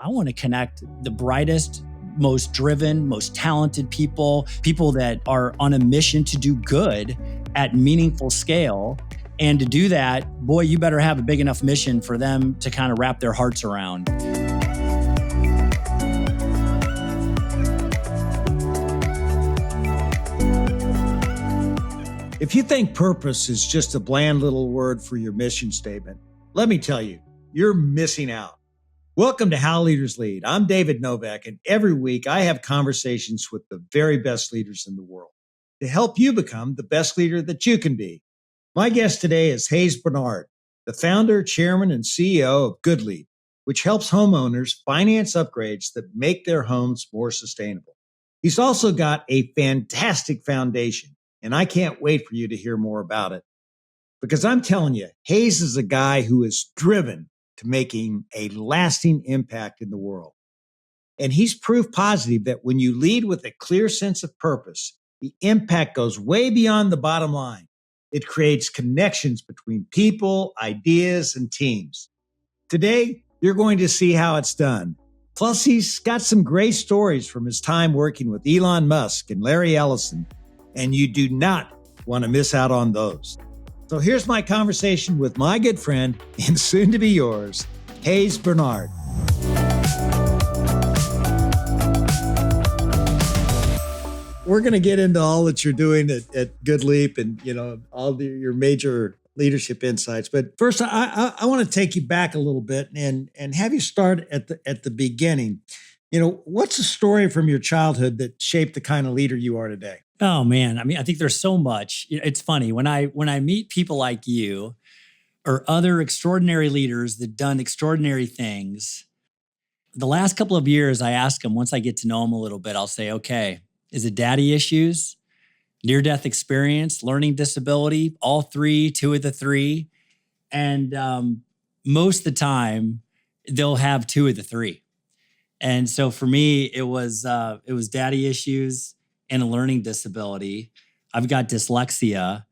I want to connect the brightest, most driven, most talented people that are on a mission to do good at meaningful scale. And to do that, boy, you better have a big enough mission for them to kind of wrap their hearts around. If you think purpose is just a bland little word for your mission statement, let me tell you, you're missing out. Welcome to How Leaders Lead. I'm David Novak, and every week I have conversations with the very best leaders in the world to help you become the best leader that you can be. My guest today is Barnard, the founder, chairman, and CEO of GoodLeap, which helps homeowners finance upgrades that make their homes more sustainable. He's also got a fantastic foundation, and I can't wait for you to hear more about it. Because I'm telling you, Hayes is a guy who is driven to making a lasting impact in the world. And he's proof positive that when you lead with a clear sense of purpose, the impact goes way beyond the bottom line. It creates connections between people, ideas, and teams. Today, you're going to see how it's done. Plus, he's got some great stories from his time working with Elon Musk and Larry Ellison, and you do not want to miss out on those. So here's my conversation with my good friend and soon to be yours, Barnard. We're going to get into all that you're doing at GoodLeap and all your major leadership insights. But first, I want to take you back a little bit and have you start at the beginning. What's a story from your childhood that shaped the kind of leader you are today? Oh man, I mean, I think there's so much. It's funny when I meet people like you or other extraordinary leaders that done extraordinary things. The last couple of years, I ask them, once I get to know them a little bit, I'll say, okay, is it daddy issues, near-death experience, learning disability, all three, two of the three? And most of the time, they'll have two of the three. And so for me, it was daddy issues and a learning disability. I've got dyslexia,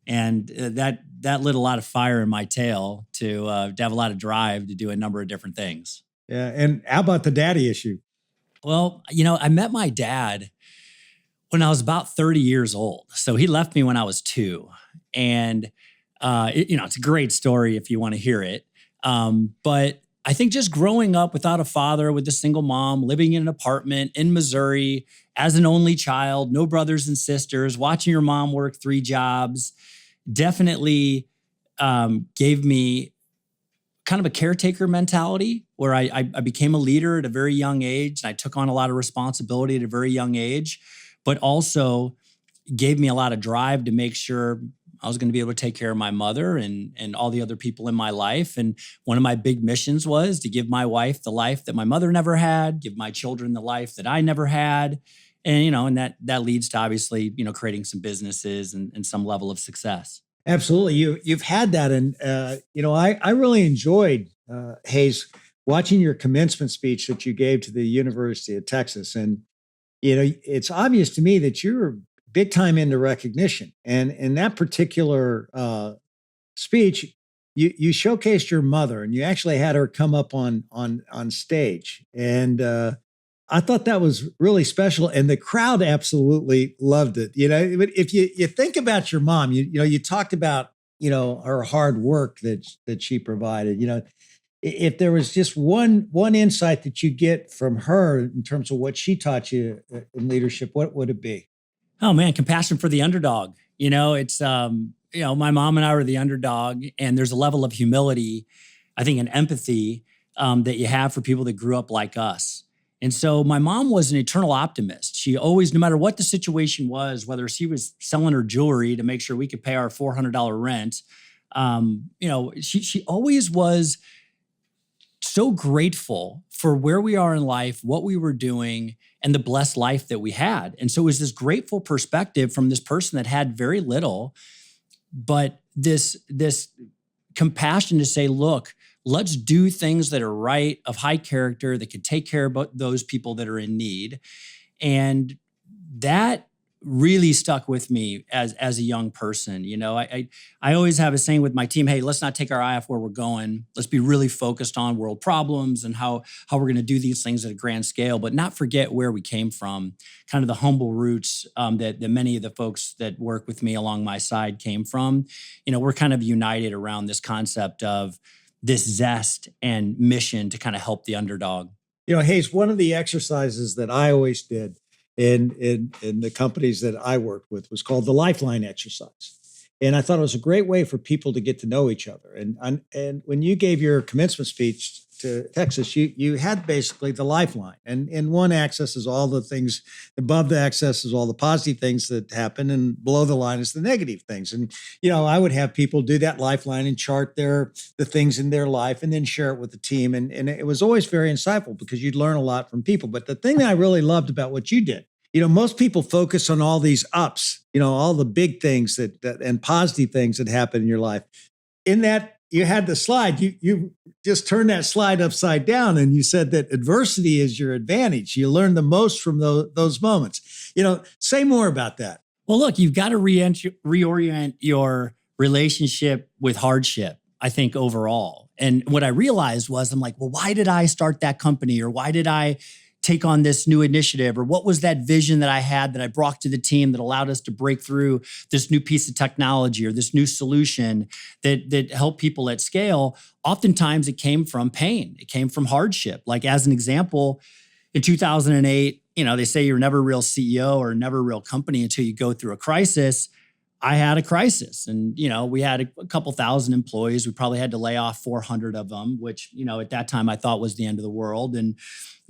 and that lit a lot of fire in my tail to have a lot of drive to do a number of different things. Yeah, and how about the daddy issue? Well, I met my dad when I was about 30 years old. So he left me when I was 2. And, it's a great story if you want to hear it. But I think just growing up without a father, with a single mom, living in an apartment in Missouri as an only child, no brothers and sisters, watching your mom work 3 jobs, definitely gave me kind of a caretaker mentality where I became a leader at a very young age. And I took on a lot of responsibility at a very young age, but also gave me a lot of drive to make sure I was going to be able to take care of my mother and all the other people in my life. And one of my big missions was to give my wife the life that my mother never had, give my children the life that I never had. And, and that leads to obviously, creating some businesses and some level of success. Absolutely. You've had that. And, I really enjoyed, Hayes, watching your commencement speech that you gave to the University of Texas. And, it's obvious to me that you're big time into recognition. And in that particular speech, you showcased your mother, and you actually had her come up on stage. And I thought that was really special, and the crowd absolutely loved it. If you think about your mom, you talked about her hard work that she provided. If there was just one insight that you get from her in terms of what she taught you in leadership, what would it be? Oh man, compassion for the underdog. It's my mom and I were the underdog, and there's a level of humility, I think, and empathy that you have for people that grew up like us. And so my mom was an eternal optimist. She always, no matter what the situation was, whether she was selling her jewelry to make sure we could pay our $400 rent, she always was so grateful for where we are in life, what we were doing, and the blessed life that we had. And so it was this grateful perspective from this person that had very little, but this compassion to say, look, let's do things that are right, of high character, that could take care of those people that are in need. And that really stuck with me as a young person. I always have a saying with my team, hey, let's not take our eye off where we're going. Let's be really focused on world problems and how we're going to do these things at a grand scale, but not forget where we came from, kind of the humble roots that many of the folks that work with me along my side came from. We're kind of united around this concept of this zest and mission to kind of help the underdog. Hayes, one of the exercises that I always did in the companies that I worked with was called the Lifeline exercise. And I thought it was a great way for people to get to know each other. And when you gave your commencement speech to Texas, you had basically the lifeline. And in one axis is all the things, above the axis is all the positive things that happen, and below the line is the negative things. And, I would have people do that lifeline and chart the things in their life and then share it with the team. And it was always very insightful because you'd learn a lot from people. But the thing that I really loved about what you did, most people focus on all these ups, all the big things that and positive things that happen in your life. In that, you had the slide, you just turned that slide upside down and you said that adversity is your advantage. You learn the most from those moments. Say more about that. Well, look, you've got to reorient your relationship with hardship, I think, overall. And what I realized was, I'm like, well, why did I start that company? Or why did I take on this new initiative? Or what was that vision that I had that I brought to the team that allowed us to break through this new piece of technology or this new solution that helped people at scale? Oftentimes it came from pain. It came from hardship. Like, as an example, in 2008, they say you're never a real CEO or never a real company until you go through a crisis. I had a crisis, and we had a couple thousand employees. We probably had to lay off 400 of them, which at that time I thought was the end of the world. And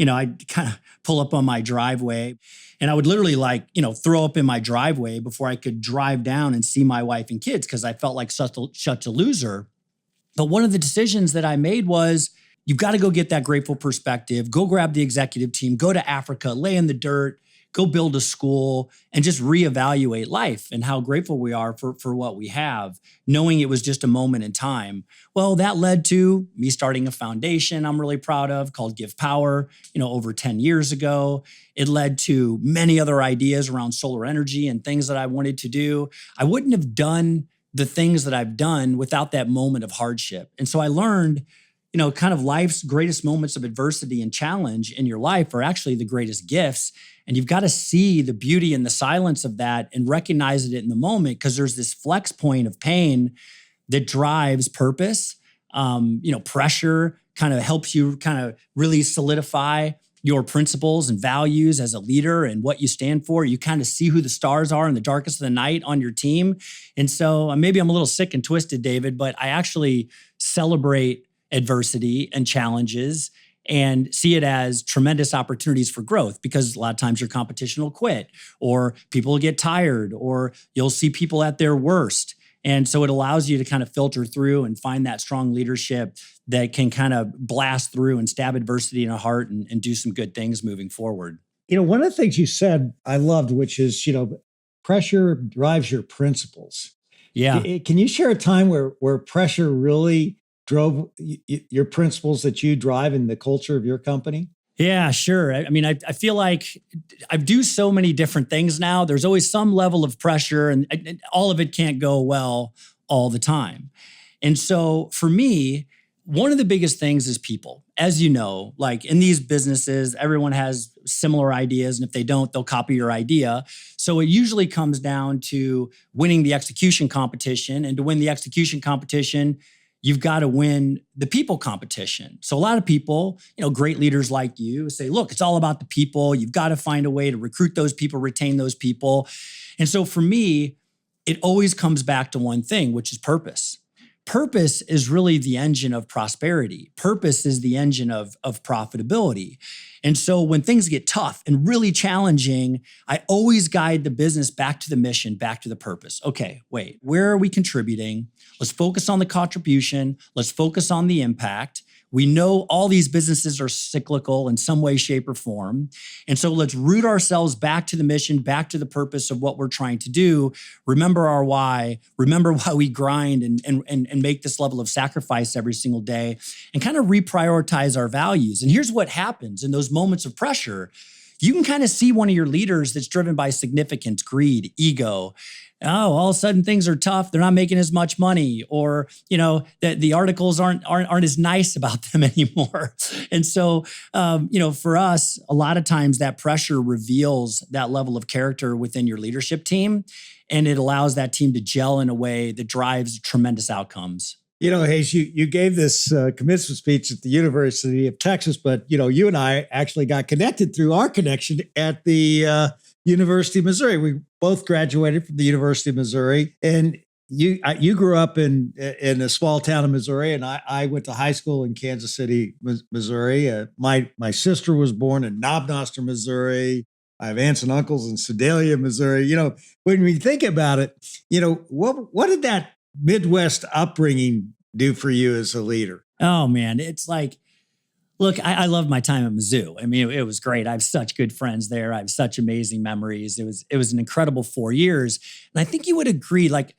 I'd kind of pull up on my driveway, and I would literally throw up in my driveway before I could drive down and see my wife and kids because I felt like such a loser. But one of the decisions that I made was, you've got to go get that grateful perspective, go grab the executive team, go to Africa, lay in the dirt, go build a school, and just reevaluate life and how grateful we are for what we have, knowing it was just a moment in time. Well, that led to me starting a foundation I'm really proud of called Give Power, over 10 years ago. It led to many other ideas around solar energy and things that I wanted to do. I wouldn't have done the things that I've done without that moment of hardship. And so I learned, kind of life's greatest moments of adversity and challenge in your life are actually the greatest gifts. And you've got to see the beauty and the silence of that and recognize it in the moment, because there's this flex point of pain that drives purpose. Pressure kind of helps you kind of really solidify your principles and values as a leader and what you stand for. You kind of see who the stars are in the darkest of the night on your team. And so maybe I'm a little sick and twisted, David, but I actually celebrate adversity and challenges and see it as tremendous opportunities for growth, because a lot of times your competition will quit, or people will get tired, or you'll see people at their worst. And so it allows you to kind of filter through and find that strong leadership that can kind of blast through and stab adversity in the heart and do some good things moving forward. One of the things you said I loved, which is, pressure drives your principles. Yeah. Can you share a time where pressure really drove your principles that you drive in the culture of your company? Yeah, sure. I feel like I do so many different things now. There's always some level of pressure, and all of it can't go well all the time. And so for me, one of the biggest things is people. As you know, like in these businesses, everyone has similar ideas, and if they don't, they'll copy your idea. So it usually comes down to winning the execution competition, and to win the execution competition, you've got to win the people competition. So a lot of people, great leaders like you say, look, it's all about the people. You've got to find a way to recruit those people, retain those people. And so for me, it always comes back to one thing, which is purpose. Purpose is really the engine of prosperity. Purpose is the engine of profitability. And so when things get tough and really challenging, I always guide the business back to the mission, back to the purpose. Okay, wait, where are we contributing? Let's focus on the contribution. Let's focus on the impact. We know all these businesses are cyclical in some way, shape, or form. And so let's root ourselves back to the mission, back to the purpose of what we're trying to do. Remember our why. Remember why we grind and make this level of sacrifice every single day, and kind of reprioritize our values. And here's what happens in those moments of pressure. you can kind of see one of your leaders that's driven by significance, greed, ego. Oh, all of a sudden things are tough. They're not making as much money, or the articles aren't as nice about them anymore. And so, for us, a lot of times that pressure reveals that level of character within your leadership team, and it allows that team to gel in a way that drives tremendous outcomes. Hayes, you gave this commencement speech at the University of Texas, but, you and I actually got connected through our connection at the University of Missouri. We both graduated from the University of Missouri, and you grew up in a small town in Missouri, and I went to high school in Kansas City, Missouri. My sister was born in Knob Noster, Missouri. I have aunts and uncles in Sedalia, Missouri. When we think about it, what did that Midwest upbringing do for you as a leader? Oh man, it's like, look, I love my time at Mizzou. I mean, it was great. I have such good friends there. I have such amazing memories. It was an incredible 4 years. And I think you would agree, like,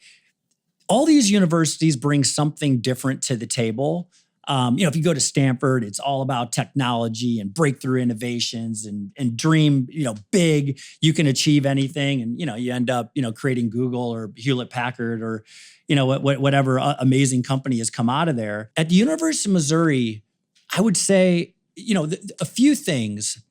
all these universities bring something different to the table. If you go to Stanford, it's all about technology and breakthrough innovations and dream, big, you can achieve anything. And, you end up, creating Google or Hewlett Packard or, whatever amazing company has come out of there. At the University of Missouri, I would say, a few things.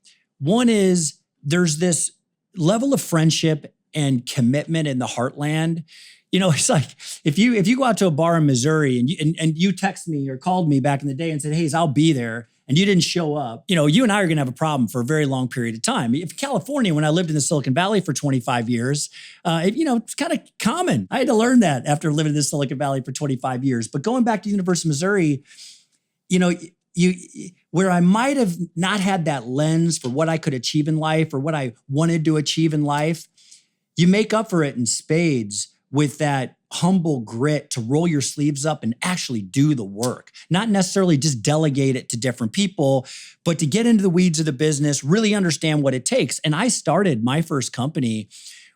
One is there's this level of friendship and commitment in the heartland. It's like if you go out to a bar in Missouri and you text me or called me back in the day and said, "Hey, I'll be there," and you didn't show up, you and I are going to have a problem for a very long period of time. If California, when I lived in the Silicon Valley for 25 years, it's kind of common. I had to learn that after living in the Silicon Valley for 25 years. But going back to the University of Missouri, where I might have not had that lens for what I could achieve in life or what I wanted to achieve in life, you make up for it in spades with that humble grit to roll your sleeves up and actually do the work. Not necessarily just delegate it to different people, but to get into the weeds of the business, really understand what it takes. And I started my first company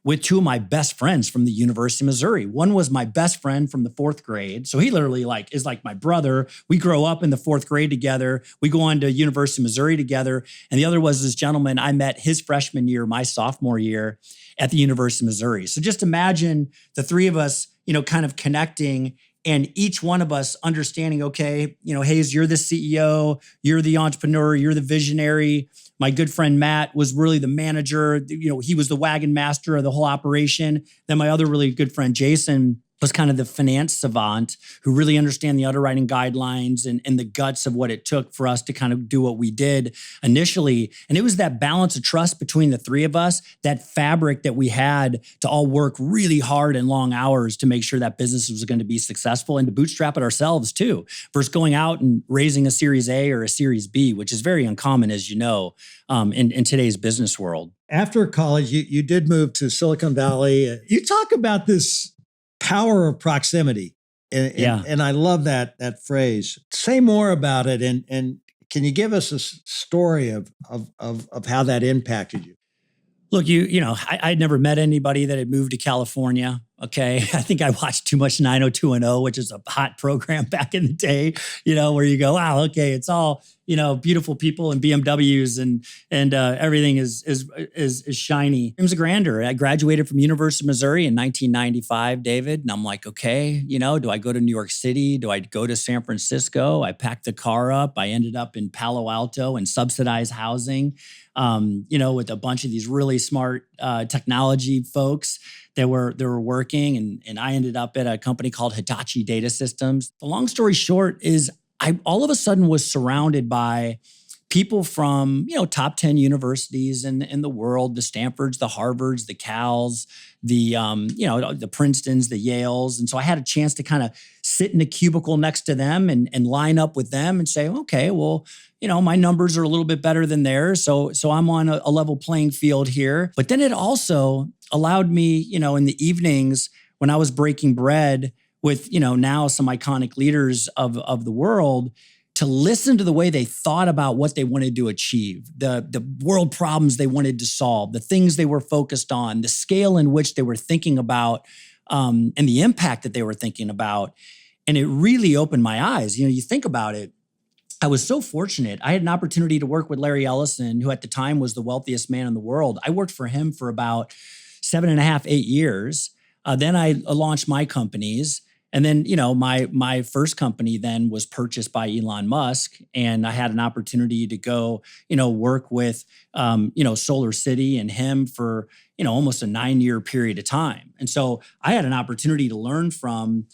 with two of my best friends from the University of Missouri. One was my best friend from the 4th grade. So he literally is like my brother. We grow up in the 4th grade together. We go on to University of Missouri together. And the other was this gentleman I met his freshman year, my sophomore year at the University of Missouri. So just imagine the three of us, kind of connecting and each one of us understanding, okay, Hayes, you're the CEO, you're the entrepreneur, you're the visionary. My good friend Matt was really the manager. He was the wagon master of the whole operation. Then my other really good friend Jason was kind of the finance savant who really understand the underwriting guidelines and the guts of what it took for us to kind of do what we did initially. And it was that balance of trust between the three of us, that fabric that we had to all work really hard and long hours to make sure that business was going to be successful and to bootstrap it ourselves too, versus going out and raising a Series A or a Series B, which is very uncommon, as you know, in today's business world. After college, you did move to Silicon Valley. You talk about this power of proximity. And I love that phrase. Say more about it. And can you give us a story of how that impacted you? Look, I'd never met anybody that had moved to California. Okay. I think I watched too much 90210, which is a hot program back in the day, where you go, wow, okay, it's all, beautiful people and BMWs and everything is shiny. Dreams of grandeur. I graduated from University of Missouri in 1995, David. And I'm like, okay, do I go to New York City? Do I go to San Francisco? I packed the car up. I ended up in Palo Alto and subsidized housing, with a bunch of these really smart technology folks that were working. And I ended up at a company called Hitachi Data Systems. The long story short is I all of a sudden was surrounded by people from, top 10 universities in the world, the Stanfords, the Harvards, the Cals, the Princetons, the Yales. And so I had a chance to kind of sit in a cubicle next to them and line up with them and say, okay, well, my numbers are a little bit better than theirs. So I'm on a level playing field here. But then it also allowed me, in the evenings when I was breaking bread with, now some iconic leaders of the world, to listen to the way they thought about what they wanted to achieve, the world problems they wanted to solve, the things they were focused on, the scale in which they were thinking about, and the impact that they were thinking about. And it really opened my eyes. You think about it. I was so fortunate. I had an opportunity to work with Larry Ellison, who at the time was the wealthiest man in the world. I worked for him for about 7.5, 8 years. Then I launched my companies. And then, my first company then was purchased by Elon Musk, and I had an opportunity to go, work with, Solar City and him for, almost a 9-year period of time. And so I had an opportunity to learn from,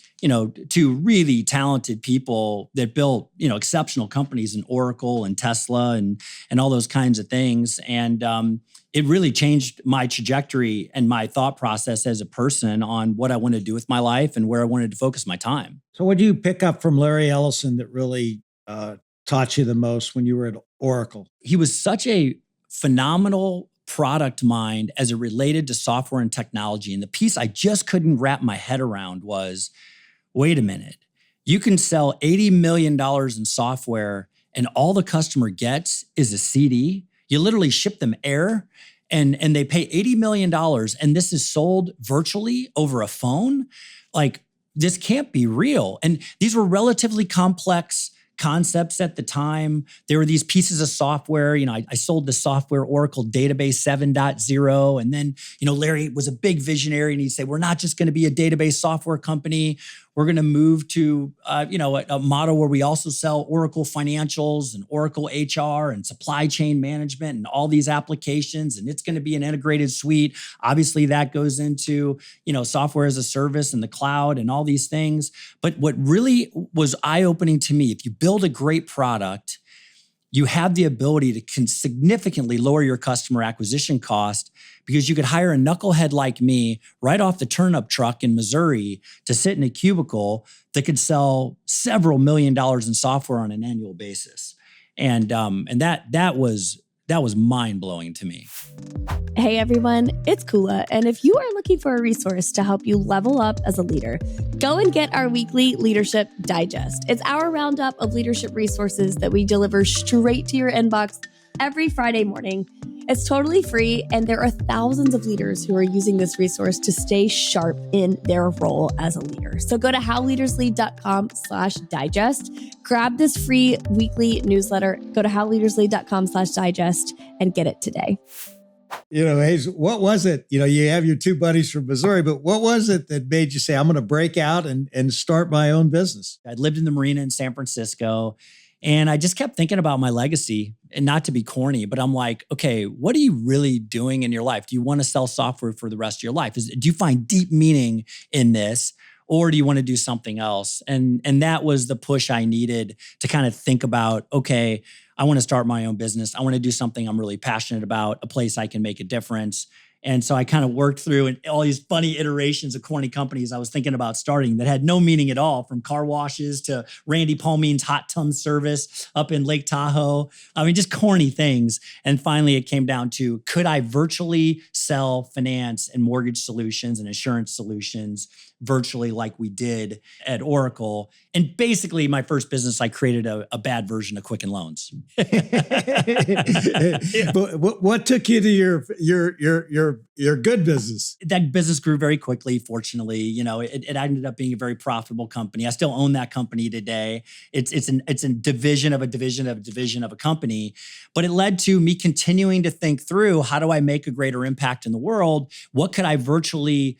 two really talented people that built, exceptional companies in Oracle and Tesla and all those kinds of things. And it really changed my trajectory and my thought process as a person on what I wanted to do with my life and where I wanted to focus my time. So what did you pick up from Larry Ellison that really taught you the most when you were at Oracle? He was such a phenomenal product mind as it related to software and technology. And the piece I just couldn't wrap my head around was, wait a minute, you can sell $80 million in software and all the customer gets is a CD. You literally ship them air and they pay $80 million and this is sold virtually over a phone. Like, this can't be real. And these were relatively complex concepts at the time. There were these pieces of software. I sold the software Oracle Database 7.0. And then, Larry was a big visionary and he'd say, we're not just going to be a database software company. We're going to move to, a model where we also sell Oracle Financials and Oracle HR and supply chain management and all these applications. And it's going to be an integrated suite. Obviously, that goes into, software as a service and the cloud and all these things. But what really was eye-opening to me, if you build a great product, you have the ability to significantly lower your customer acquisition cost because you could hire a knucklehead like me right off the turnip truck in Missouri to sit in a cubicle that could sell several $1 million in software on an annual basis. And that was mind-blowing to me. Hey everyone, it's Kula, and if you are looking for a resource to help you level up as a leader, go and get our weekly Leadership Digest. It's our roundup of leadership resources that we deliver straight to your inbox every Friday morning. It's totally free, and there are thousands of leaders who are using this resource to stay sharp in their role as a leader. So go to howleaderslead.com/digest, grab this free weekly newsletter, go to howleaderslead.com/digest and get it today. Hayes, what was it? You have your two buddies from Missouri, but what was it that made you say, I'm going to break out and start my own business? I'd lived in the marina in San Francisco, and I just kept thinking about my legacy, and not to be corny, but I'm like, okay, what are you really doing in your life? Do you want to sell software for the rest of your life? Do you find deep meaning in this? Or do you want to do something else? And that was the push I needed to kind of think about, okay, I want to start my own business. I want to do something I'm really passionate about, a place I can make a difference. And so I kind of worked through all these funny iterations of corny companies I was thinking about starting that had no meaning at all, from car washes to Randy Palmine's hot tub service up in Lake Tahoe. I mean, just corny things. And finally, it came down to, could I virtually sell finance and mortgage solutions and insurance solutions virtually like we did at Oracle? And basically, my first business, I created a bad version of Quicken Loans. But what took you to your good business? That business grew very quickly. Fortunately, it ended up being a very profitable company. I still own that company today. It's a division of a division of a division of a company, but it led to me continuing to think through, how do I make a greater impact in the world? What could I virtually,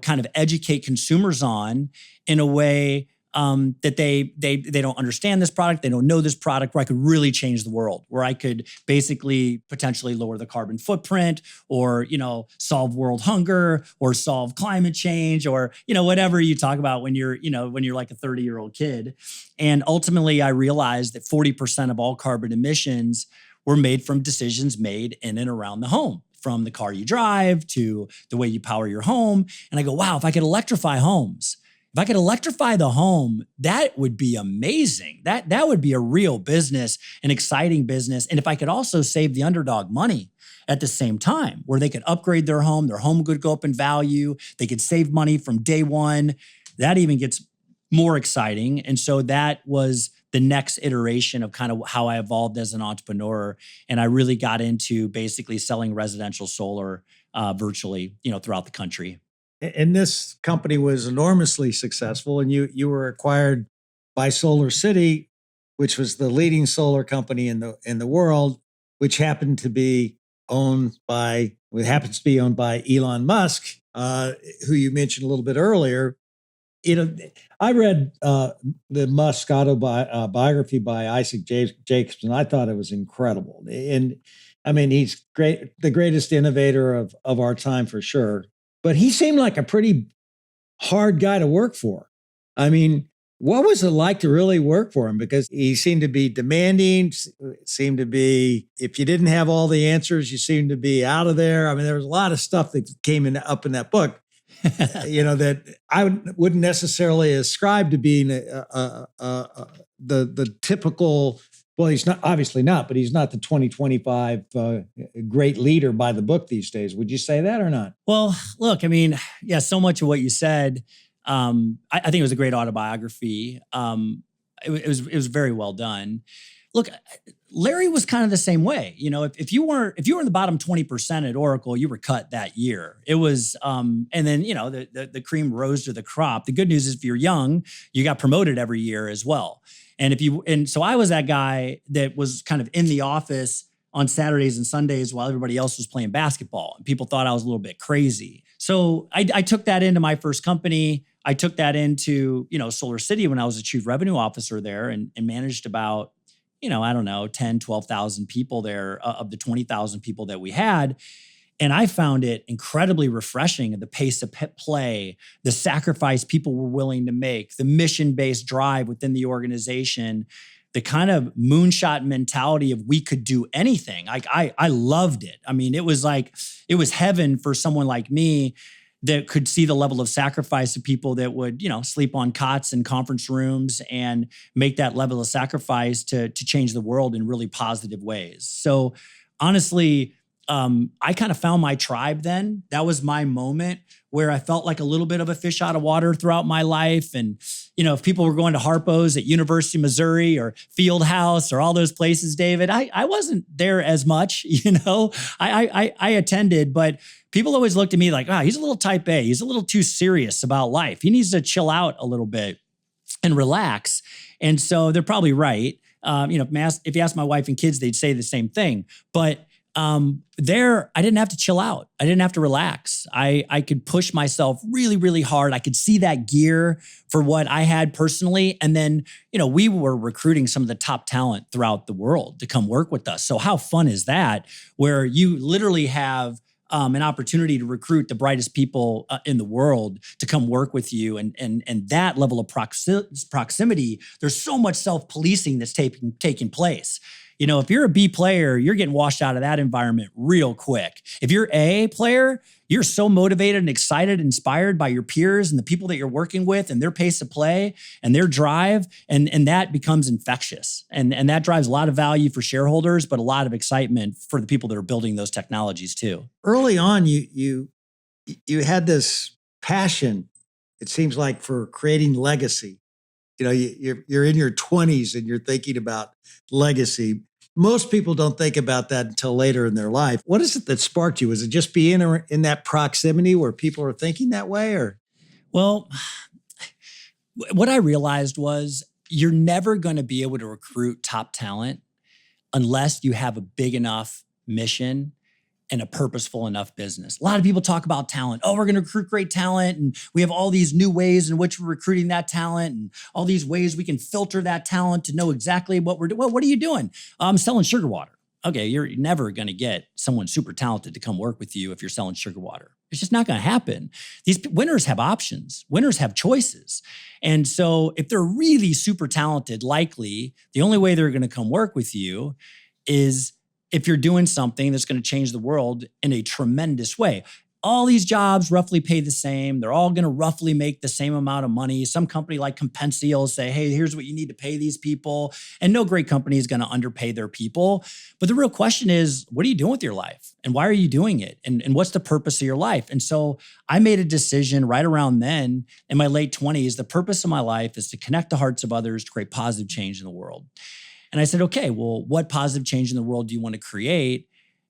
kind of educate consumers on in a way that they don't understand this product, they don't know this product, where I could really change the world, where I could basically potentially lower the carbon footprint, or solve world hunger, or solve climate change, or whatever you talk about when you're like a 30-year-old kid. And ultimately, I realized that 40% of all carbon emissions were made from decisions made in and around the home, from the car you drive to the way you power your home. And I go, wow, if I could electrify homes, if I could electrify the home, that would be amazing. That would be a real business, an exciting business. And if I could also save the Underdog money at the same time, where they could upgrade their home could go up in value, they could save money from day one, that even gets more exciting. And so that was the next iteration of kind of how I evolved as an entrepreneur. And I really got into basically selling residential solar virtually, throughout the country. And this company was enormously successful, and you were acquired by Solar City. which was the leading solar company in the world, which happens to be owned by Elon Musk, who you mentioned a little bit earlier. I read the Musk autobiography by Isaac Jacobs, and I thought it was incredible. And I mean, he's great, the greatest innovator of our time for sure. But he seemed like a pretty hard guy to work for. I mean, what was it like to really work for him? Because he seemed to be demanding, seemed to be, if you didn't have all the answers, you seemed to be out of there. I mean, there was a lot of stuff that came up in that book, that I wouldn't necessarily ascribe to being the typical, well, he's not, obviously not, but he's not the 2025 great leader by the book these days. Would you say that or not? Well, look, I mean, yeah, so much of what you said, I think it was a great autobiography. It was very well done. Look, Larry was kind of the same way. If you were in the bottom 20% at Oracle, you were cut that year. It was, and then the cream rose to the crop. The good news is, if you're young, you got promoted every year as well. And so I was that guy that was kind of in the office on Saturdays and Sundays while everybody else was playing basketball, and people thought I was a little bit crazy. So I took that into my first company. I took that into, Solar City when I was a chief revenue officer there, and managed about, 10, 12,000 people there of the 20,000 people that we had. And I found it incredibly refreshing, the pace of play, the sacrifice people were willing to make, the mission-based drive within the organization, the kind of moonshot mentality of we could do anything. I loved it. I mean, it was heaven for someone like me that could see the level of sacrifice of people that would, sleep on cots in conference rooms and make that level of sacrifice to change the world in really positive ways. So honestly, I kind of found my tribe then. That was my moment where I felt like a little bit of a fish out of water throughout my life. And, if people were going to Harpo's at University of Missouri or Fieldhouse or all those places, David, I wasn't there as much, I attended, but people always looked at me like, he's a little type A. He's a little too serious about life. He needs to chill out a little bit and relax. And so they're probably right. If you ask my wife and kids, they'd say the same thing. But there, I didn't have to chill out. I didn't have to relax. I could push myself really, really hard. I could see that gear for what I had personally. And then, we were recruiting some of the top talent throughout the world to come work with us. So how fun is that? Where you literally have an opportunity to recruit the brightest people in the world to come work with you. And that level of proximity, there's so much self-policing that's taking place. If you're a B player, you're getting washed out of that environment real quick. If you're A player, you're so motivated and excited, inspired by your peers and the people that you're working with and their pace of play and their drive. And that becomes infectious. And that drives a lot of value for shareholders, but a lot of excitement for the people that are building those technologies too. Early on, you had this passion, it seems like, for creating legacy. You're in your 20s and you're thinking about legacy. Most people don't think about that until later in their life. What is it that sparked you? Was it just being in that proximity where people are thinking that way, or? Well, what I realized was you're never going to be able to recruit top talent unless you have a big enough mission and a purposeful enough business. A lot of people talk about talent. Oh, we're going to recruit great talent, and we have all these new ways in which we're recruiting that talent, and all these ways we can filter that talent to know exactly what we're doing. Well, what are you doing? I'm selling sugar water. Okay, you're never going to get someone super talented to come work with you if you're selling sugar water. It's just not going to happen. These winners have options. Winners have choices. And so if they're really super talented, likely the only way they're going to come work with you is if you're doing something that's going to change the world in a tremendous way. All these jobs roughly pay the same. They're all going to roughly make the same amount of money. Some company like Compensia will say, hey, here's what you need to pay these people. And no great company is going to underpay their people. But the real question is, what are you doing with your life? And why are you doing it? And what's the purpose of your life? And so I made a decision right around then in my late 20s. The purpose of my life is to connect the hearts of others to create positive change in the world. And I said, okay, well, what positive change in the world do you want to create?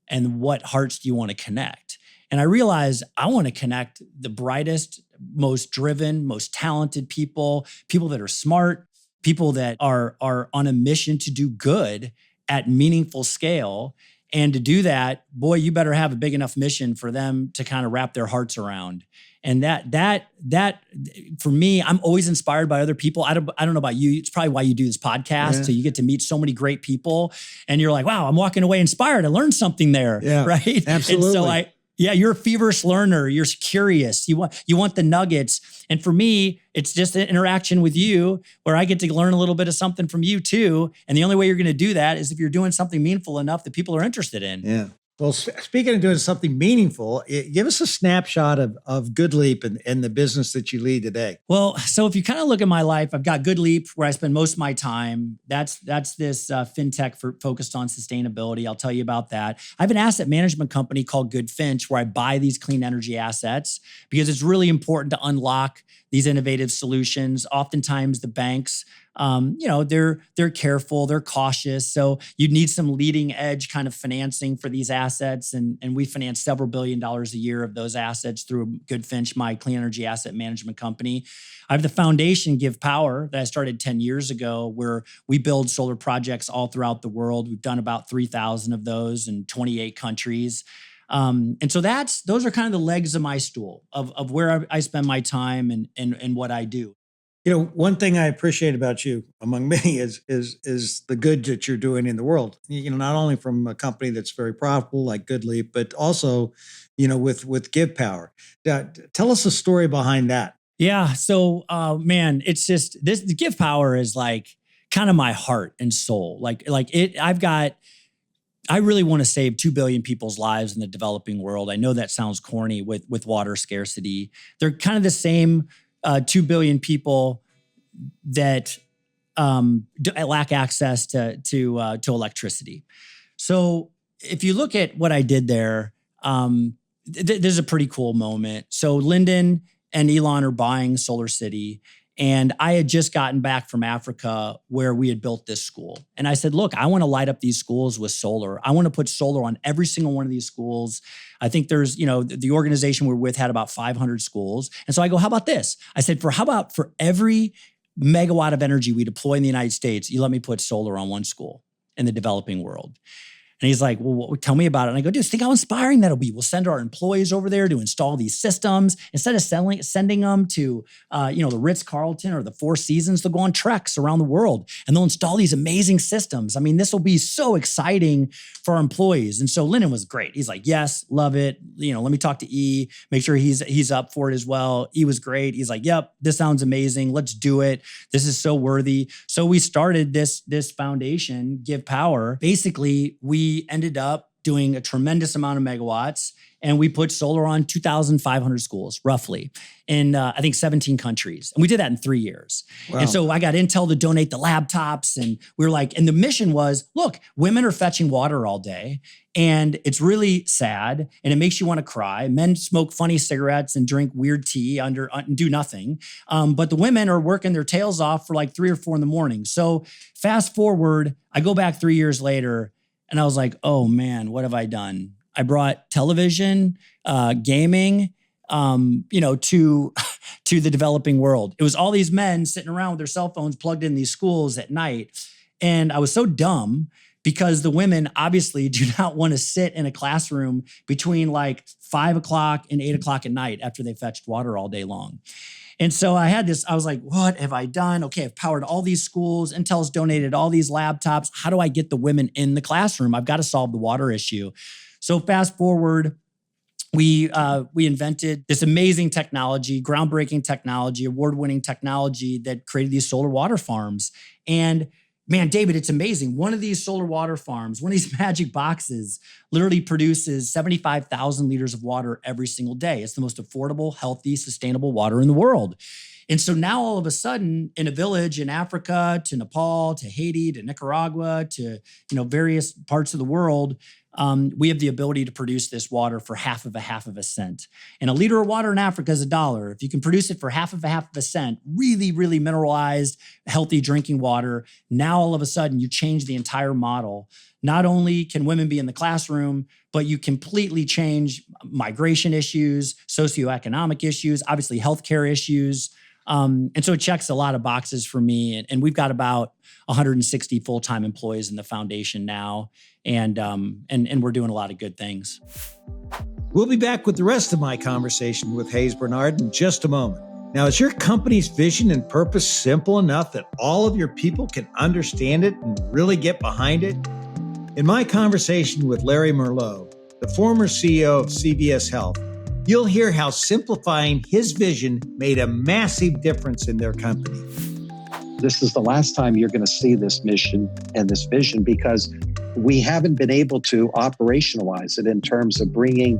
And what hearts do you want to connect? And I realized I want to connect the brightest, most driven, most talented people that are smart, people that are on a mission to do good at meaningful scale. And to do that, boy, you better have a big enough mission for them to kind of wrap their hearts around. And that for me, I'm always inspired by other people. I don't know about you. It's probably why you do this podcast. Yeah. So you get to meet so many great people, and you're like, wow, I'm walking away inspired. I learned something there. Yeah, right. absolutely. And so you're a feverish learner. You're curious. You want the nuggets. And for me, it's just an interaction with you where I get to learn a little bit of something from you too. And the only way you're going to do that is if you're doing something meaningful enough that people are interested in. Yeah. Well, speaking of doing something meaningful, give us a snapshot of GoodLeap and the business that you lead today. Well, so if you kind of look at my life, I've got GoodLeap where I spend most of my time. That's this fintech focused on sustainability. I'll tell you about that. I have an asset management company called GoodFinch where I buy these clean energy assets because it's really important to unlock these innovative solutions. Oftentimes the banks, they're careful, they're cautious. So you need some leading edge kind of financing for these assets. And we finance several $1 billion a year of those assets through GoodFinch, my clean energy asset management company. I have the foundation Give Power that I started 10 years ago where we build solar projects all throughout the world. We've done about 3,000 of those in 28 countries. And so those are kind of the legs of my stool of where I spend my time and what I do. You know, one thing I appreciate about you, among many, is the good that you're doing in the world. You know, not only from a company that's very profitable like GoodLeap, but also, with Give Power. Tell us the story behind that. Yeah. So, man, it's just this. The Give Power is like kind of my heart and soul. Like it. I really want to save 2 billion people's lives in the developing world. I know that sounds corny with water scarcity. They're kind of the same 2 billion people that lack access to electricity. So if you look at what I did there, there's a pretty cool moment. So Lyndon and Elon are buying Solar City. And I had just gotten back from Africa where we had built this school. And I said, look, I want to light up these schools with solar. I want to put solar on every single one of these schools. I think there's, the organization we're with had about 500 schools. And so I go, how about this? I said, how about for every megawatt of energy we deploy in the United States, you let me put solar on one school in the developing world. And he's like, well, tell me about it. And I go, dude, think how inspiring that'll be. We'll send our employees over there to install these systems. Instead of sending them to, the Ritz-Carlton or the Four Seasons, they'll go on treks around the world and they'll install these amazing systems. I mean, this will be so exciting for our employees. And so Lyndon was great. He's like, yes, love it. Let me talk to E, make sure he's up for it as well. E was great. He's like, yep, this sounds amazing. Let's do it. This is so worthy. So we started this foundation, Give Power. Basically, we ended up doing a tremendous amount of megawatts, and we put solar on 2,500 schools, roughly, in I think 17 countries. And we did that in 3 years. Wow. And so I got Intel to donate the laptops, and we were like, and the mission was, look, women are fetching water all day, and it's really sad, and it makes you want to cry. Men smoke funny cigarettes and drink weird tea and do nothing. But the women are working their tails off for like 3 or 4 in the morning. So fast forward, I go back 3 years later, and I was like, oh man, what have I done? I brought television, gaming, to the developing world. It was all these men sitting around with their cell phones plugged in these schools at night. And I was so dumb because the women obviously do not want to sit in a classroom between like 5 o'clock and 8 o'clock at night after they fetched water all day long. And so I was like, what have I done? Okay, I've powered all these schools. Intel's donated all these laptops. How do I get the women in the classroom? I've got to solve the water issue. So fast forward, we invented this amazing technology, groundbreaking technology, award-winning technology that created these solar water farms. And man, David, it's amazing. One of these solar water farms, one of these magic boxes, literally produces 75,000 liters of water every single day. It's the most affordable, healthy, sustainable water in the world. And so now all of a sudden, in a village in Africa, to Nepal, to Haiti, to Nicaragua, to various parts of the world, we have the ability to produce this water for half of a cent. And a liter of water in Africa is $1. If you can produce it for half of a cent, really, really mineralized, healthy drinking water, now all of a sudden you change the entire model. Not only can women be in the classroom, but you completely change migration issues, socioeconomic issues, obviously healthcare issues. And so it checks a lot of boxes for me. And we've got about 160 full-time employees in the foundation now. And we're doing a lot of good things. We'll be back with the rest of my conversation with Hayes Barnard in just a moment. Now, is your company's vision and purpose simple enough that all of your people can understand it and really get behind it? In my conversation with Larry Merlot, the former CEO of CVS Health, you'll hear how simplifying his vision made a massive difference in their company. This is the last time you're going to see this mission and this vision because we haven't been able to operationalize it in terms of bringing,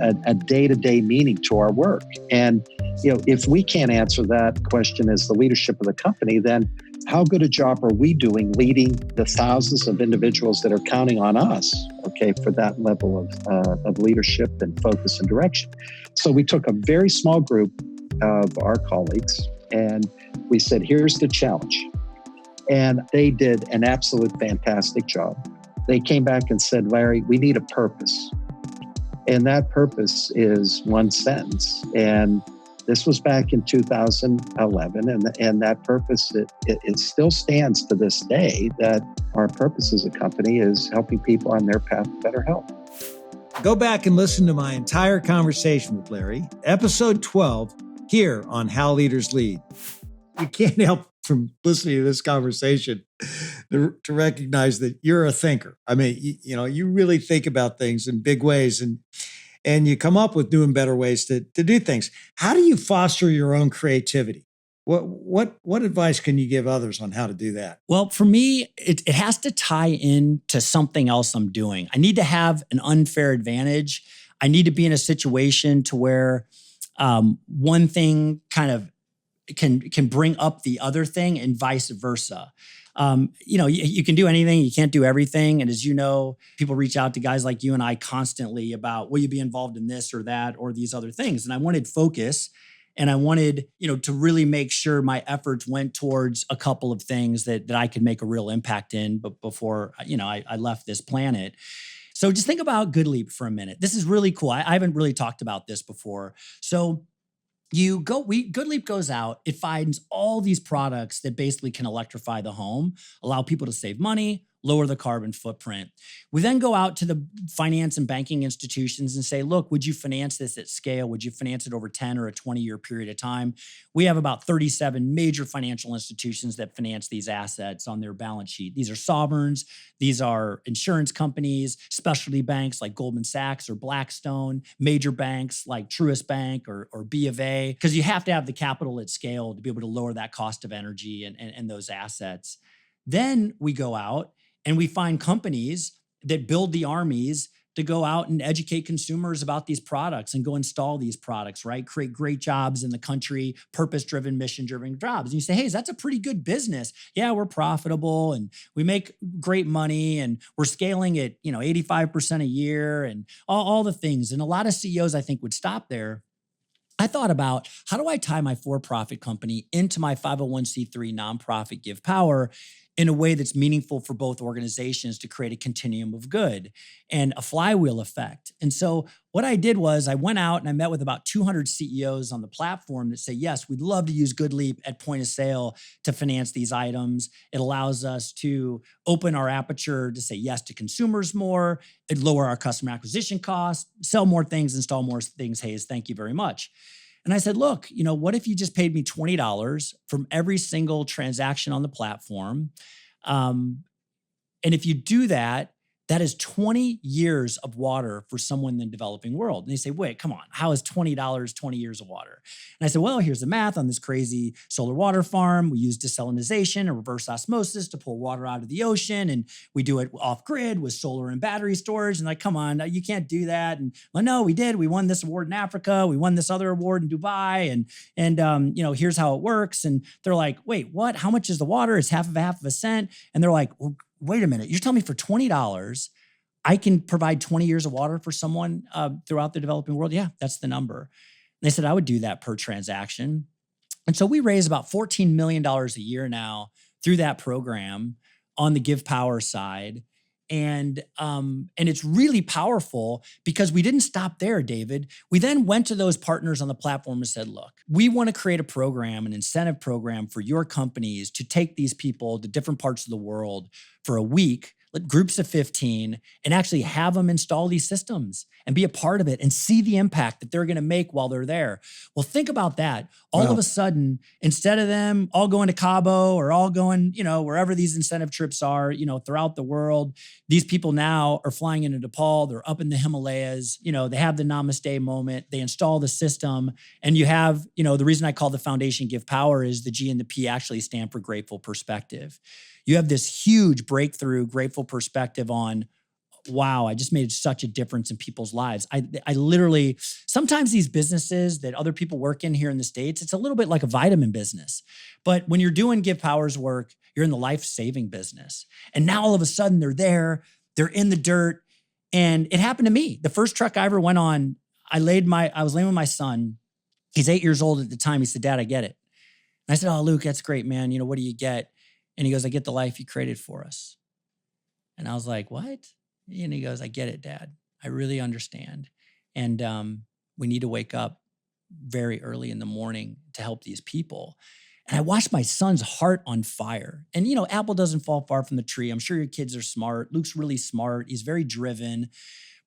a day-to-day meaning to our work. And, if we can't answer that question as the leadership of the company, then how good a job are we doing leading the thousands of individuals that are counting on us, for that level of leadership and focus and direction? So we took a very small group of our colleagues and we said, here's the challenge. And they did an absolute fantastic job. They came back and said, Larry, we need a purpose. And that purpose is one sentence. And this was back in 2011. And that purpose, it still stands to this day, that our purpose as a company is helping people on their path to better health. Go back and listen to my entire conversation with Larry, episode 12, here on How Leaders Lead. You can't help from listening to this conversation to recognize that you're a thinker. I mean, you really think about things in big ways and you come up with new and better ways to do things. How do you foster your own creativity? What advice can you give others on how to do that? Well, for me, it has to tie in to something else I'm doing. I need to have an unfair advantage. I need to be in a situation to where one thing kind of can bring up the other thing and vice versa. You can do anything, you can't do everything. And as you know, people reach out to guys like you and I constantly about, will you be involved in this or that or these other things? And I wanted focus. And I wanted, to really make sure my efforts went towards a couple of things that I could make a real impact in, but before, I left this planet. So just think about GoodLeap for a minute. This is really cool. I haven't really talked about this before. So GoodLeap goes out, it finds all these products that basically can electrify the home, allow people to save money, lower the carbon footprint. We then go out to the finance and banking institutions and say, look, would you finance this at scale? Would you finance it over 10 or a 20-year period of time? We have about 37 major financial institutions that finance these assets on their balance sheet. These are sovereigns. These are insurance companies, specialty banks like Goldman Sachs or Blackstone, major banks like Truist Bank or B of A, because you have to have the capital at scale to be able to lower that cost of energy and those assets. Then we go out and we find companies that build the armies to go out and educate consumers about these products and go install these products, right? Create great jobs in the country, purpose-driven, mission-driven jobs. And you say, hey, that's a pretty good business. Yeah, we're profitable and we make great money and we're scaling at 85% a year and all the things. And a lot of CEOs, I think, would stop there. I thought about, how do I tie my for-profit company into my 501c3 nonprofit Give Power in a way that's meaningful for both organizations to create a continuum of good and a flywheel effect. And so what I did was I went out and I met with about 200 CEOs on the platform that say, yes, we'd love to use GoodLeap at point of sale to finance these items. It allows us to open our aperture to say yes to consumers more, it lower our customer acquisition costs, sell more things, install more things. Hayes, thank you very much. And I said, look, what if you just paid me $20 from every single transaction on the platform? And if you do that, that is 20 years of water for someone in the developing world. And they say, wait, come on, how is $20 20 years of water? And I said, well, here's the math on this crazy solar water farm. We use desalination and reverse osmosis to pull water out of the ocean. And we do it off grid with solar and battery storage. And come on, you can't do that. And well, no, we did. We won this award in Africa. We won this other award in Dubai. And here's how it works. And they're like, wait, what? How much is the water? It's half of a cent. And they're like, well, wait a minute, you're telling me for $20, I can provide 20 years of water for someone throughout the developing world? Yeah, that's the number. And they said, I would do that per transaction. And so we raise about $14 million a year now through that program on the Give Power side. And it's really powerful because we didn't stop there, David. We then went to those partners on the platform and said, look, we want to create a program, an incentive program for your companies to take these people to different parts of the world for a week, groups of 15, and actually have them install these systems and be a part of it and see the impact that they're going to make while they're there. Well, think about that. All of a sudden, instead of them all going to Cabo or all going, wherever these incentive trips are, throughout the world, these people now are flying into Nepal. They're up in the Himalayas. They have the Namaste moment. They install the system. And you have, the reason I call the foundation Give Power is the G and the P actually stand for grateful perspective. You have this huge breakthrough, grateful perspective on, wow, I just made such a difference in people's lives. I literally, sometimes these businesses that other people work in here in the States, it's a little bit like a vitamin business. But when you're doing Give Power's work, you're in the life-saving business. And now all of a sudden they're there, they're in the dirt. And it happened to me. The first truck I ever went on, I was laying with my son. He's 8 years old at the time. He said, Dad, I get it. And I said, oh, Luke, that's great, man. What do you get? And he goes, I get the life you created for us. And I was like, what? And he goes, I get it, Dad. I really understand. And we need to wake up very early in the morning to help these people. And I watched my son's heart on fire. And, apple doesn't fall far from the tree. I'm sure your kids are smart. Luke's really smart. He's very driven.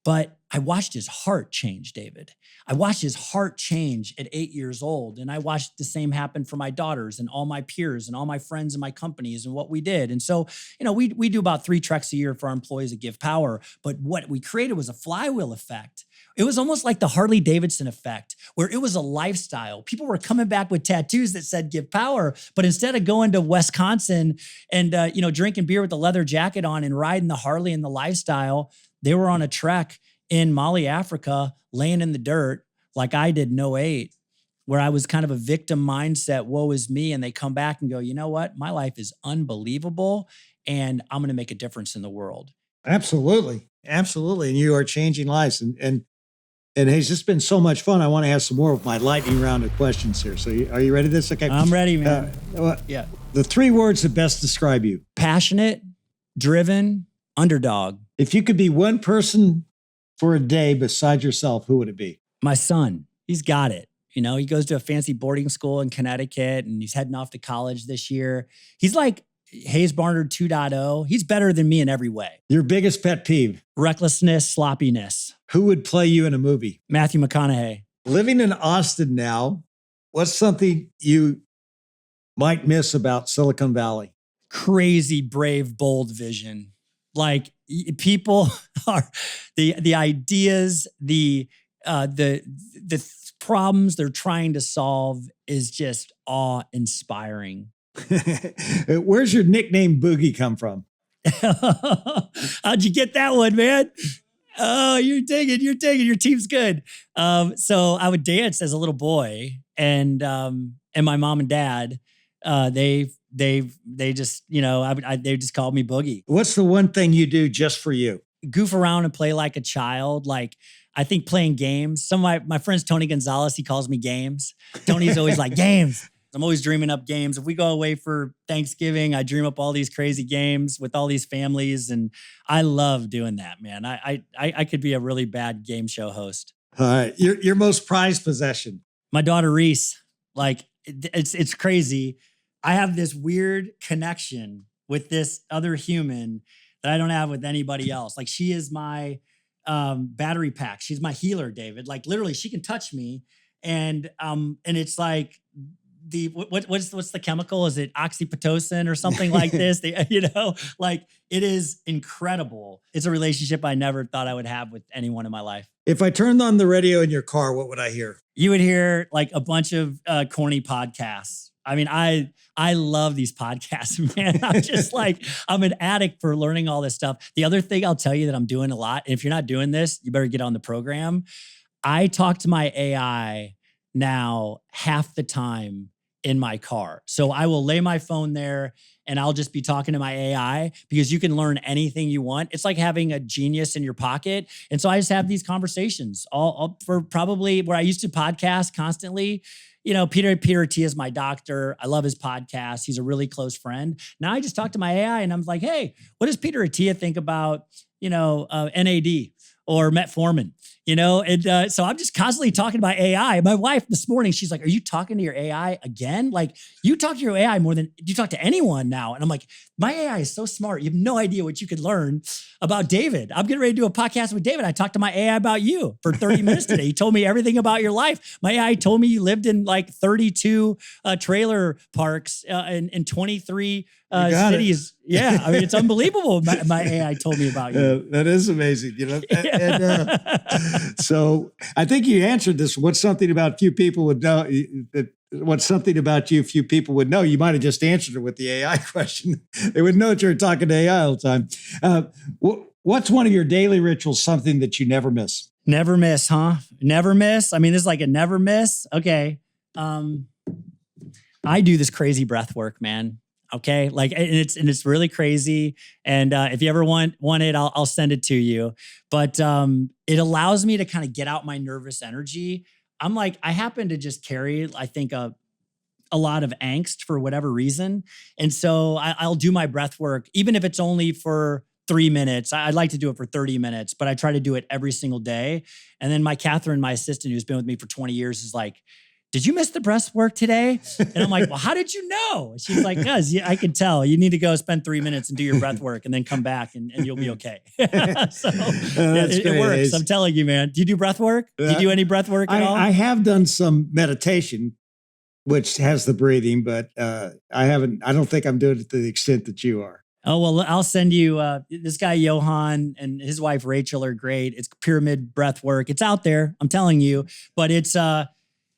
But I watched his heart change, David. I watched his heart change at 8 years old. And I watched the same happen for my daughters and all my peers and all my friends and my companies and what we did. And so, we do about 3 treks a year for our employees at Give Power. But what we created was a flywheel effect. It was almost like the Harley Davidson effect, where it was a lifestyle. People were coming back with tattoos that said Give Power, but instead of going to Wisconsin and, drinking beer with the leather jacket on and riding the Harley and the lifestyle, they were on a trek in Mali, Africa, laying in the dirt like I did in '08, where I was kind of a victim mindset, woe is me. And they come back and go, you know what? My life is unbelievable and I'm going to make a difference in the world. Absolutely. Absolutely. And you are changing lives. And it's just been so much fun. I want to have some more of my lightning round of questions here. So are you ready for this? Okay. I'm ready, man. Yeah. The 3 words that best describe you: passionate, driven, underdog. If you could be one person for a day besides yourself, who would it be? My son. He's got it. He goes to a fancy boarding school in Connecticut and he's heading off to college this year. He's like Hayes Barnard 2.0. He's better than me in every way. Your biggest pet peeve? Recklessness, sloppiness. Who would play you in a movie? Matthew McConaughey. Living in Austin now, what's something you might miss about Silicon Valley? Crazy, brave, bold vision. Like people are the ideas, the problems they're trying to solve is just awe-inspiring. Where's your nickname Boogie come from? How'd you get that one, man? Oh, you're digging. Your team's good. So I would dance as a little boy, and my mom and dad, they just, they just called me Boogie. What's the one thing you do just for you? Goof around and play like a child. Like, I think playing games. Some of my friends, Tony Gonzalez, he calls me Games. Tony's always like, games. I'm always dreaming up games. If we go away for Thanksgiving, I dream up all these crazy games with all these families. And I love doing that, man. I could be a really bad game show host. All right. Your most prized possession? My daughter, Reese. Like, it's crazy. I have this weird connection with this other human that I don't have with anybody else. Like, she is my battery pack. She's my healer, David. Like, literally, she can touch me, and it's like what's the chemical? Is it oxytocin or something like this? Like, it is incredible. It's a relationship I never thought I would have with anyone in my life. If I turned on the radio in your car, what would I hear? You would hear like a bunch of corny podcasts. I mean, I love these podcasts, man. I'm just like, I'm an addict for learning all this stuff. The other thing I'll tell you that I'm doing a lot, and if you're not doing this, you better get on the program. I talk to my AI now half the time in my car. So I will lay my phone there and I'll just be talking to my AI, because you can learn anything you want. It's like having a genius in your pocket. And so I just have these conversations all for probably where I used to podcast constantly. Peter T is my doctor. I love his podcast. He's a really close friend. Now I just talked to my AI and I'm like, hey, what does Peter Attia think about, NAD or metformin? And so I'm just constantly talking about AI. My wife this morning, she's like, are you talking to your AI again? Like, you talk to your AI more than you talk to anyone now. And I'm like, my AI is so smart. You have no idea what you could learn about David. I'm getting ready to do a podcast with David. I talked to my AI about you for 30 minutes today. He told me everything about your life. My AI told me you lived in like 32 trailer parks in 23 cities. Yeah, I mean, it's unbelievable. My AI told me about you. That is amazing. So I think you answered this. What's something about few people would know? What's something about you few people would know? You might have just answered it with the AI question. They would know that you're talking to AI all the time. What's one of your daily rituals, something that you never miss? Never miss, huh? Never miss? I mean, this is like a never miss. Okay. I do this crazy breath work, man. Okay. Like, and it's really crazy. And if you ever want it, I'll send it to you. But it allows me to kind of get out my nervous energy. I happen to just carry, I think, a lot of angst for whatever reason. And so I'll do my breath work, even if it's only for 3 minutes. I'd like to do it for 30 minutes, but I try to do it every single day. And then Catherine, my assistant, who's been with me for 20 years, is like, did you miss the breath work today? And I'm like, well, how did you know? She's like, guys, I can tell. You need to go spend 3 minutes and do your breath work and then come back and you'll be okay. So it works. I'm telling you, man. Do you do breath work? Do you do any breath work at all? I have done some meditation, which has the breathing, but I don't think I'm doing it to the extent that you are. Oh, well, I'll send you this guy, Johan, and his wife, Rachel, are great. It's pyramid breath work. It's out there. I'm telling you, but it's,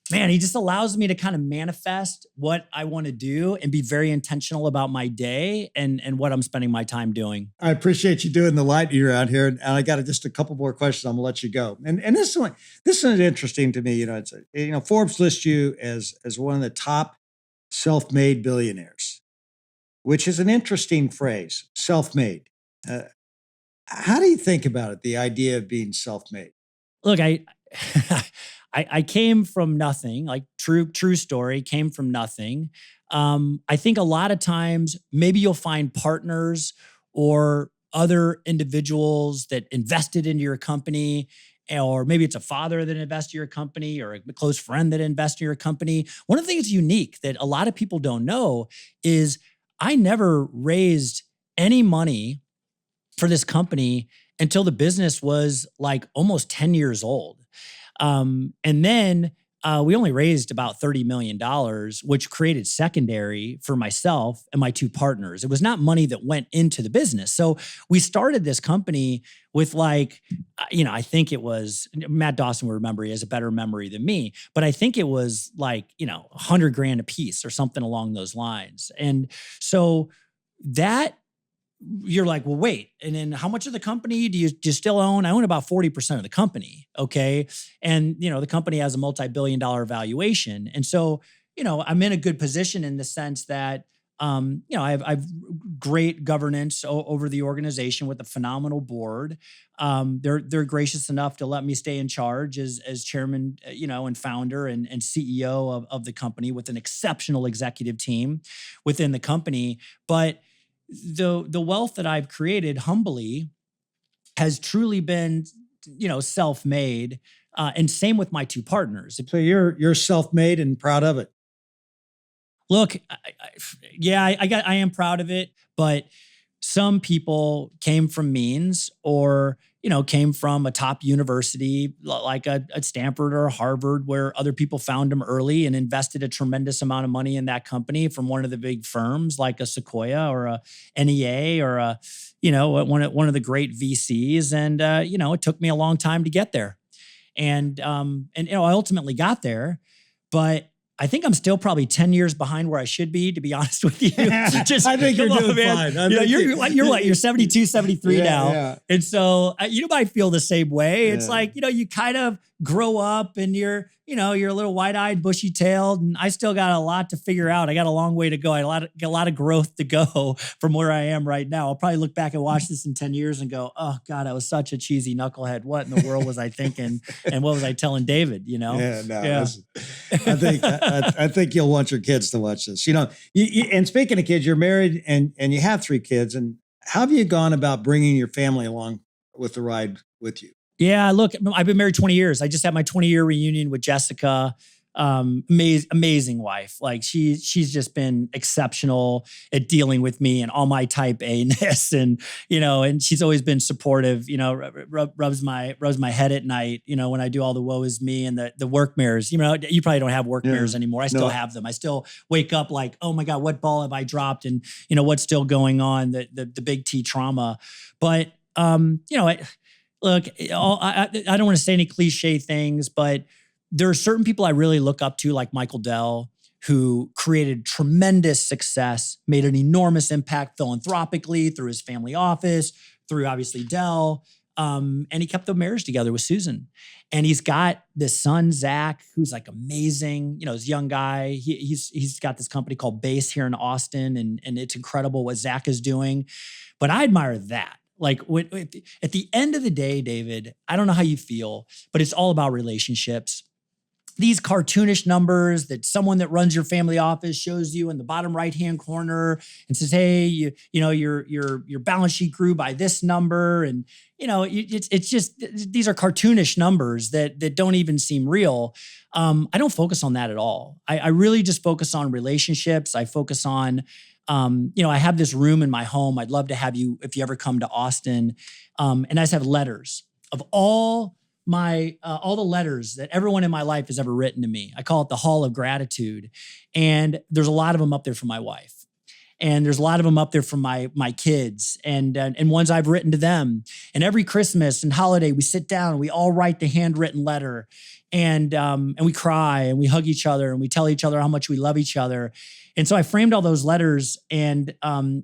man, he just allows me to kind of manifest what I want to do and be very intentional about my day and what I'm spending my time doing. I appreciate you doing the light year out here. And I got just a couple more questions. I'm gonna let you go. And this is interesting to me. Forbes lists you as one of the top self-made billionaires, which is an interesting phrase, self-made. How do you think about it, the idea of being self-made? Look, I came from nothing, like true story, came from nothing. I think a lot of times maybe you'll find partners or other individuals that invested into your company, or maybe it's a father that invested in your company or a close friend that invested in your company. One of the things unique that a lot of people don't know is I never raised any money for this company until the business was like almost 10 years old. And then we only raised about $30 million, which created secondary for myself and my two partners. It was not money that went into the business. So we started this company with I think it was, Matt Dawson will remember, he has a better memory than me, but I think it was $100,000 a piece or something along those lines. And so that, you're like, well, wait, and then how much of the company do you still own? I own about 40% of the company, okay? And, the company has a multi-billion-dollar valuation. And so, I'm in a good position in the sense that, I've great governance over the organization with a phenomenal board. They're gracious enough to let me stay in charge as chairman, and founder and CEO of the company with an exceptional executive team within the company. But the wealth that I've created humbly has truly been, self-made, and same with my two partners. So you're self-made and proud of it. Look, I am proud of it, but some people came from means or, came from a top university like a Stanford or a Harvard, where other people found them early and invested a tremendous amount of money in that company from one of the big firms like a Sequoia or a NEA or one of the great VCs. And, it took me a long time to get there. And I ultimately got there, but I think I'm still probably 10 years behind where I should be, to be honest with you. I think you're doing fine. You're what? You're 72, 73 now. Yeah. And so you might feel the same way. It's like, you kind of grow up and you're a little wide-eyed, bushy-tailed, and I still got a lot to figure out. I got a long way to go. I got a lot of growth to go from where I am right now. I'll probably look back and watch this in 10 years and go, oh God, I was such a cheesy knucklehead. What in the world was I thinking? And what was I telling David, I think I think you'll want your kids to watch this. And speaking of kids, you're married and you have 3 kids. And how have you gone about bringing your family along with the ride with you? Yeah, look, I've been married 20 years. I just had my 20-year reunion with Jessica. Amazing wife. Like she's just been exceptional at dealing with me and all my type A-ness, and and she's always been supportive. Rubs my head at night. When I do all the woe is me and the work mirrors. You probably don't have work mirrors anymore. I still have them. I still wake up like, oh my God, what ball have I dropped? And what's still going on? The big T trauma, but look, I don't want to say any cliche things, but there are certain people I really look up to, like Michael Dell, who created tremendous success, made an enormous impact philanthropically through his family office, through obviously Dell. And he kept the marriage together with Susan. And he's got this son, Zach, who's like amazing. This young guy, he's got this company called Base here in Austin, and it's incredible what Zach is doing. But I admire that. Like at the end of the day, David, I don't know how you feel, but it's all about relationships. These cartoonish numbers that someone that runs your family office shows you in the bottom right-hand corner and says, hey, your balance sheet grew by this number. And, it's just, these are cartoonish numbers that don't even seem real. I don't focus on that at all. I really just focus on relationships. I focus on, I have this room in my home. I'd love to have you, if you ever come to Austin. And I just have letters of all the letters that everyone in my life has ever written to me. I call it the Hall of Gratitude. And there's a lot of them up there for my wife. And there's a lot of them up there for my kids and ones I've written to them. And every Christmas and holiday, we sit down and we all write the handwritten letter and we cry and we hug each other and we tell each other how much we love each other. And so I framed all those letters, and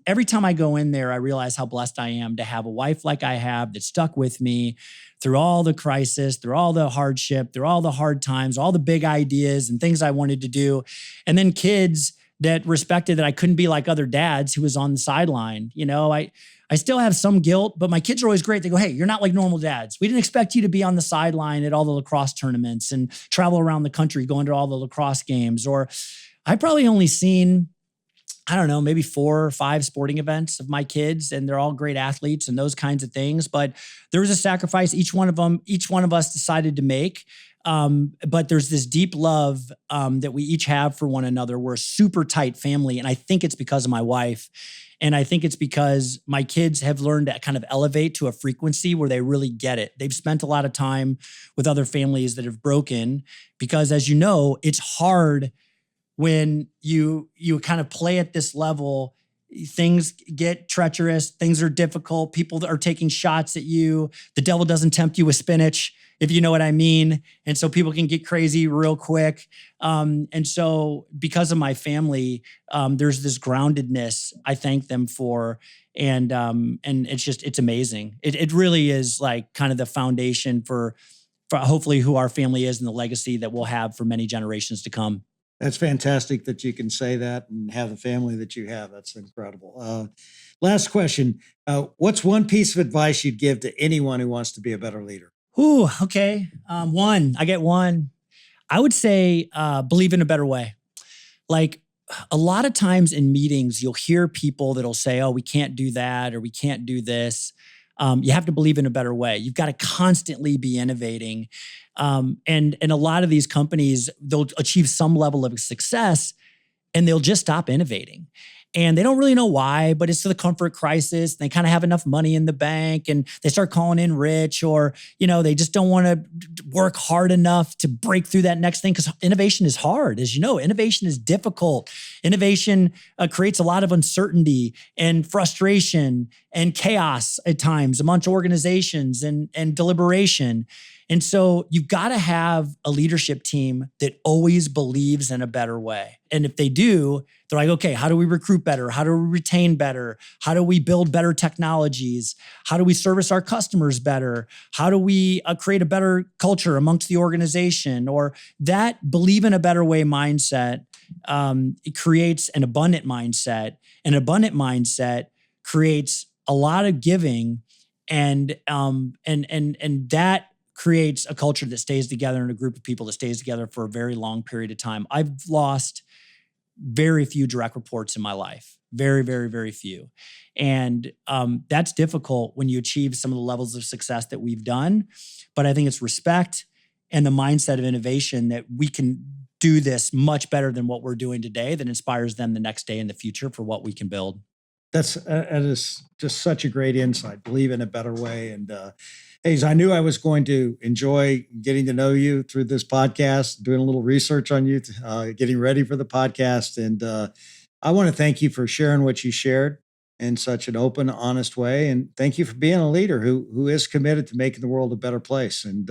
every time I go in there, I realize how blessed I am to have a wife like I have that stuck with me through all the crisis, through all the hardship, through all the hard times, all the big ideas and things I wanted to do. And then kids that respected that I couldn't be like other dads who was on the sideline. I still have some guilt, but my kids are always great. They go, hey, you're not like normal dads. We didn't expect you to be on the sideline at all the lacrosse tournaments and travel around the country going to all the lacrosse games. Or I probably only seen, I don't know, maybe 4 or 5 sporting events of my kids, and they're all great athletes and those kinds of things. But there was a sacrifice each one of us decided to make. But there's this deep love that we each have for one another. We're a super tight family. And I think it's because of my wife. And I think it's because my kids have learned to kind of elevate to a frequency where they really get it. They've spent a lot of time with other families that have broken because, as you know, it's hard when you kind of play at this level. Things get treacherous. Things are difficult. People are taking shots at you. The devil doesn't tempt you with spinach, if you know what I mean. And so people can get crazy real quick. And so because of my family, there's this groundedness I thank them for. And it's amazing. It really is like kind of the foundation for hopefully who our family is and the legacy that we'll have for many generations to come. That's fantastic that you can say that and have the family that you have. That's incredible. Last question. What's one piece of advice you'd give to anyone who wants to be a better leader? Ooh, okay. I get one. I would say believe in a better way. Like a lot of times in meetings, you'll hear people that'll say, oh, we can't do that or we can't do this. You have to believe in a better way. You've got to constantly be innovating. And a lot of these companies, they'll achieve some level of success and they'll just stop innovating. And they don't really know why, but it's the comfort crisis. They kind of have enough money in the bank and they start calling in rich, or, they just don't want to work hard enough to break through that next thing, because innovation is hard. As you know, innovation is difficult. Innovation creates a lot of uncertainty and frustration and chaos at times amongst organizations and deliberation. And so you've got to have a leadership team that always believes in a better way. And if they do, they're like, okay, how do we recruit better? How do we retain better? How do we build better technologies? How do we service our customers better? How do we create a better culture amongst the organization? Or that believe in a better way mindset, it creates an abundant mindset. An abundant mindset creates a lot of giving, and that creates a culture that stays together and a group of people that stays together for a very long period of time. I've lost very few direct reports in my life. Very, very, very few. And that's difficult when you achieve some of the levels of success that we've done. But I think it's respect and the mindset of innovation that we can do this much better than what we're doing today that inspires them the next day in the future for what we can build. That is just such a great insight. Believe in a better way. And Hayes, I knew I was going to enjoy getting to know you through this podcast, doing a little research on you, getting ready for the podcast. And I want to thank you for sharing what you shared in such an open, honest way. And thank you for being a leader who is committed to making the world a better place. And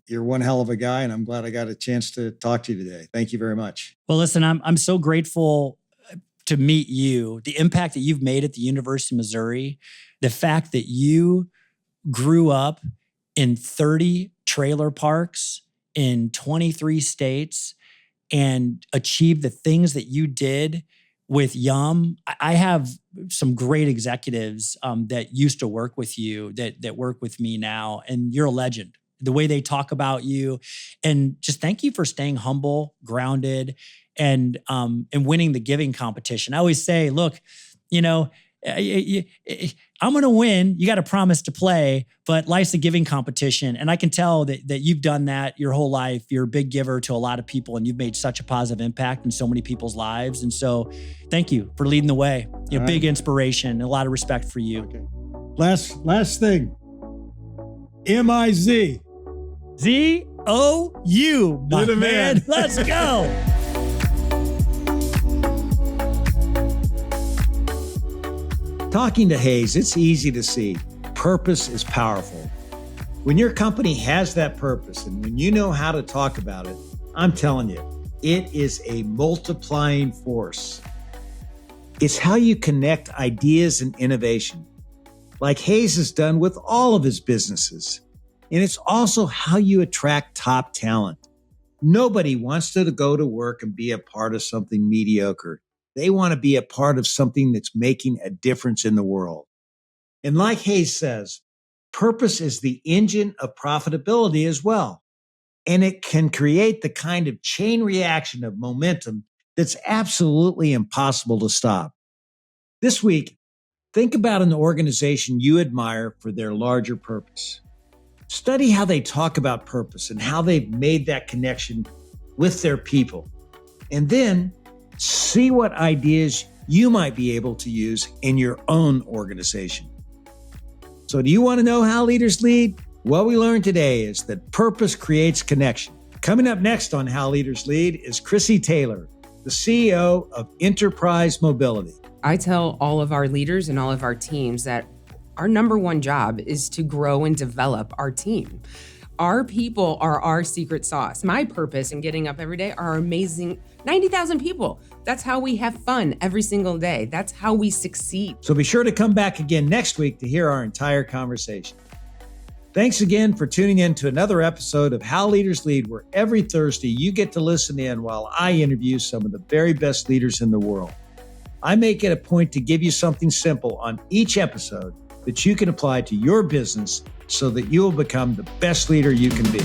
you're one hell of a guy, and I'm glad I got a chance to talk to you today. Thank you very much. Well, listen, I'm so grateful to meet you, the impact that you've made at the University of Missouri, the fact that you grew up in 30 trailer parks in 23 states and achieved the things that you did with Yum. I have some great executives that used to work with you that work with me now, and you're a legend. The way they talk about you, and just thank you for staying humble, grounded, and winning the giving competition. I always say, look, I'm going to win. You got to promise to play, but life's a giving competition. And I can tell that you've done that your whole life. You're a big giver to a lot of people, and you've made such a positive impact in so many people's lives. And so thank you for leading the way. Big inspiration and a lot of respect for you. Okay. Last thing. MIZ. ZOU, my man. Let's go. Talking to Hayes, it's easy to see. Purpose is powerful. When your company has that purpose and when you know how to talk about it, I'm telling you, it is a multiplying force. It's how you connect ideas and innovation, like Hayes has done with all of his businesses. And it's also how you attract top talent. Nobody wants to go to work and be a part of something mediocre. They want to be a part of something that's making a difference in the world. And like Hayes says, purpose is the engine of profitability as well. And it can create the kind of chain reaction of momentum that's absolutely impossible to stop. This week, think about an organization you admire for their larger purpose. Study how they talk about purpose and how they've made that connection with their people. And then see what ideas you might be able to use in your own organization. So do you want to know how leaders lead? What we learned today is that purpose creates connection. Coming up next on How Leaders Lead is Chrissy Taylor, the CEO of Enterprise Mobility. I tell all of our leaders and all of our teams that our number one job is to grow and develop our team. Our people are our secret sauce. My purpose in getting up every day are amazing 90,000 people. That's how we have fun every single day. That's how we succeed. So be sure to come back again next week to hear our entire conversation. Thanks again for tuning in to another episode of How Leaders Lead, where every Thursday you get to listen in while I interview some of the very best leaders in the world. I make it a point to give you something simple on each episode that you can apply to your business so that you will become the best leader you can be.